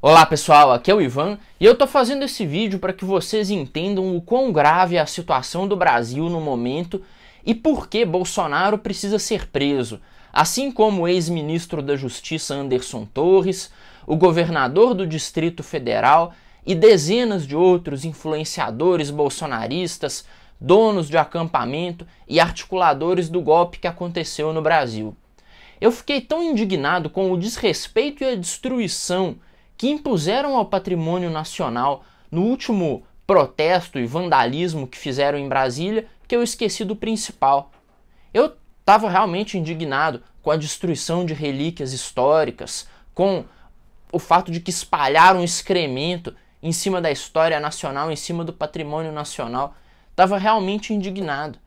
Olá pessoal, aqui é o Ivan e eu tô fazendo esse vídeo para que vocês entendam o quão grave é a situação do Brasil no momento e por que Bolsonaro precisa ser preso, assim como o ex-ministro da Justiça Anderson Torres, o governador do Distrito Federal e dezenas de outros influenciadores bolsonaristas, donos de acampamento e articuladores do golpe que aconteceu no Brasil. Eu fiquei tão indignado com o desrespeito e a destruição que impuseram ao patrimônio nacional no último protesto e vandalismo que fizeram em Brasília, que eu esqueci do principal. Eu estava realmente indignado com a destruição de relíquias históricas, com o fato de que espalharam excremento em cima da história nacional, em cima do patrimônio nacional. Estava realmente indignado.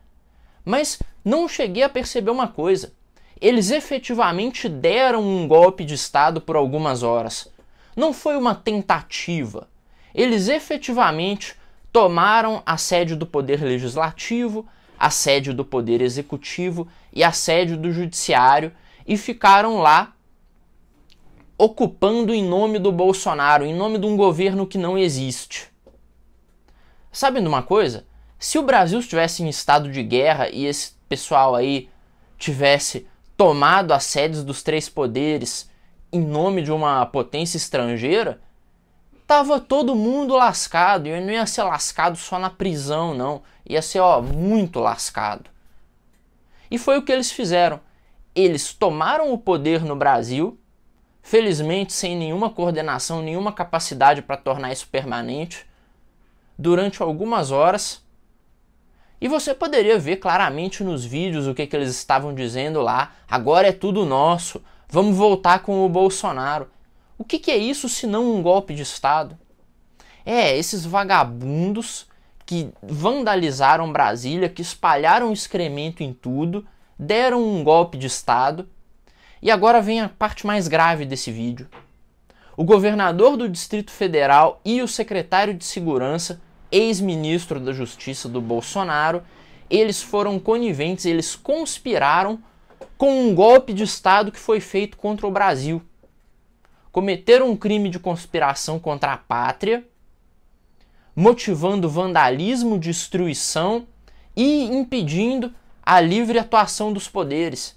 Mas não cheguei a perceber uma coisa. Eles efetivamente deram um golpe de Estado por algumas horas. Não foi uma tentativa. Eles efetivamente tomaram a sede do Poder Legislativo, a sede do Poder Executivo e a sede do Judiciário e ficaram lá ocupando em nome do Bolsonaro, em nome de um governo que não existe. Sabem de uma coisa? Se o Brasil estivesse em estado de guerra e esse pessoal aí tivesse tomado as sedes dos três poderes em nome de uma potência estrangeira, tava todo mundo lascado, e não ia ser lascado só na prisão, não. Ia ser, muito lascado. E foi o que eles fizeram. Eles tomaram o poder no Brasil, felizmente sem nenhuma coordenação, nenhuma capacidade para tornar isso permanente, durante algumas horas. E você poderia ver claramente nos vídeos o que eles estavam dizendo lá. Agora é tudo nosso. Vamos voltar com o Bolsonaro. O que é isso se não um golpe de Estado? Esses vagabundos que vandalizaram Brasília, que espalharam excremento em tudo, deram um golpe de Estado. E agora vem a parte mais grave desse vídeo. O governador do Distrito Federal e o secretário de Segurança, ex-ministro da Justiça do Bolsonaro, eles foram coniventes, eles conspiraram com um golpe de Estado que foi feito contra o Brasil. Cometeram um crime de conspiração contra a pátria, motivando vandalismo, destruição e impedindo a livre atuação dos poderes.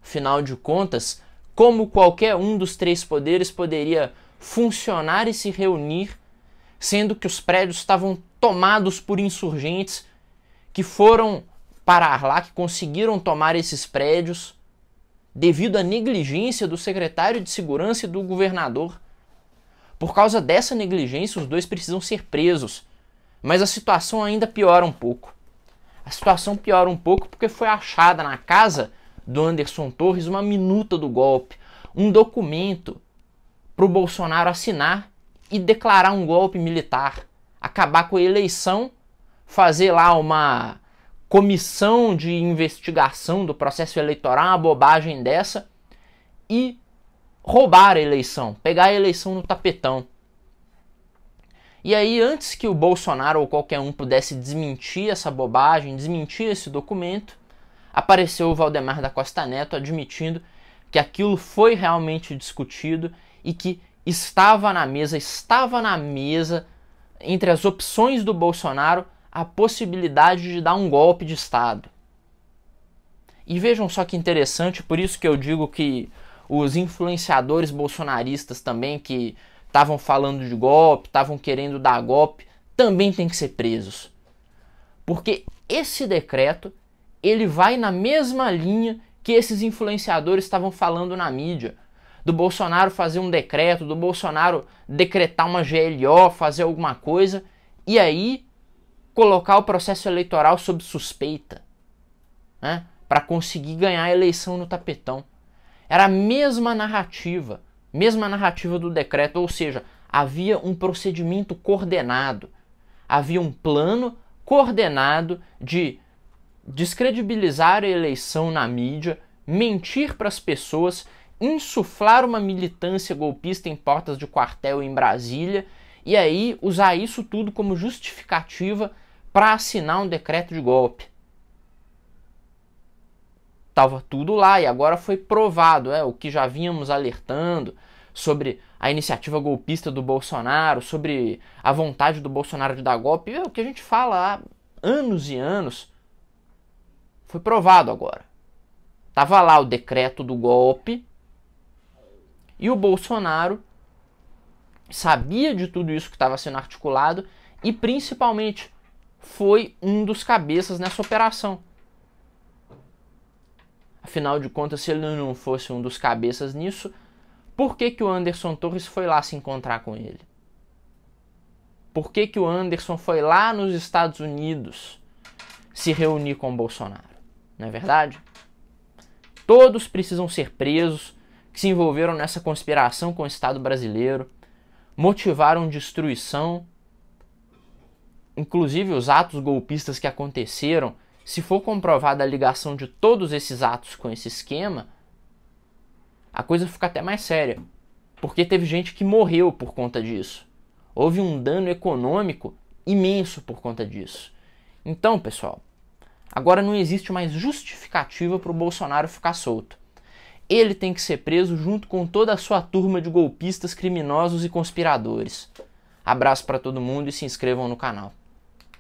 Afinal de contas, como qualquer um dos três poderes poderia funcionar e se reunir, sendo que os prédios estavam tomados por insurgentes que foram parar lá, que conseguiram tomar esses prédios devido à negligência do secretário de Segurança e do governador. Por causa dessa negligência, os dois precisam ser presos. Mas a situação ainda piora um pouco. A situação piora um pouco porque foi achada na casa do Anderson Torres uma minuta do golpe, um documento para o Bolsonaro assinar e declarar um golpe militar, acabar com a eleição, fazer lá uma comissão de investigação do processo eleitoral, uma bobagem dessa, e roubar a eleição, pegar a eleição no tapetão. E aí, antes que o Bolsonaro ou qualquer um pudesse desmentir essa bobagem, desmentir esse documento, apareceu o Valdemar da Costa Neto admitindo que aquilo foi realmente discutido e que estava na mesa, entre as opções do Bolsonaro, a possibilidade de dar um golpe de Estado. E vejam só que interessante, por isso que eu digo que os influenciadores bolsonaristas também, que estavam falando de golpe, estavam querendo dar golpe, também têm que ser presos. Porque esse decreto, ele vai na mesma linha que esses influenciadores estavam falando na mídia. Do Bolsonaro fazer um decreto, do Bolsonaro decretar uma GLO, fazer alguma coisa, e aí colocar o processo eleitoral sob suspeita, né, para conseguir ganhar a eleição no tapetão. Era a mesma narrativa do decreto, ou seja, havia um procedimento coordenado, havia um plano coordenado de descredibilizar a eleição na mídia, mentir para as pessoas, insuflar uma militância golpista em portas de quartel em Brasília e aí usar isso tudo como justificativa para assinar um decreto de golpe. Estava tudo lá e agora foi provado, o que já vínhamos alertando sobre a iniciativa golpista do Bolsonaro, sobre a vontade do Bolsonaro de dar golpe. É o que a gente fala há anos e anos. Foi provado agora. Tava lá o decreto do golpe e o Bolsonaro sabia de tudo isso que estava sendo articulado e principalmente foi um dos cabeças nessa operação. Afinal de contas, se ele não fosse um dos cabeças nisso, por que o Anderson Torres foi lá se encontrar com ele? Por que o Anderson foi lá nos Estados Unidos se reunir com o Bolsonaro? Não é verdade? Todos precisam ser presos que se envolveram nessa conspiração com o Estado brasileiro, motivaram destruição, inclusive os atos golpistas que aconteceram. Se for comprovada a ligação de todos esses atos com esse esquema, a coisa fica até mais séria, porque teve gente que morreu por conta disso. Houve um dano econômico imenso por conta disso. Então, pessoal, agora não existe mais justificativa para o Bolsonaro ficar solto. Ele tem que ser preso junto com toda a sua turma de golpistas, criminosos e conspiradores. Abraço para todo mundo e se inscrevam no canal.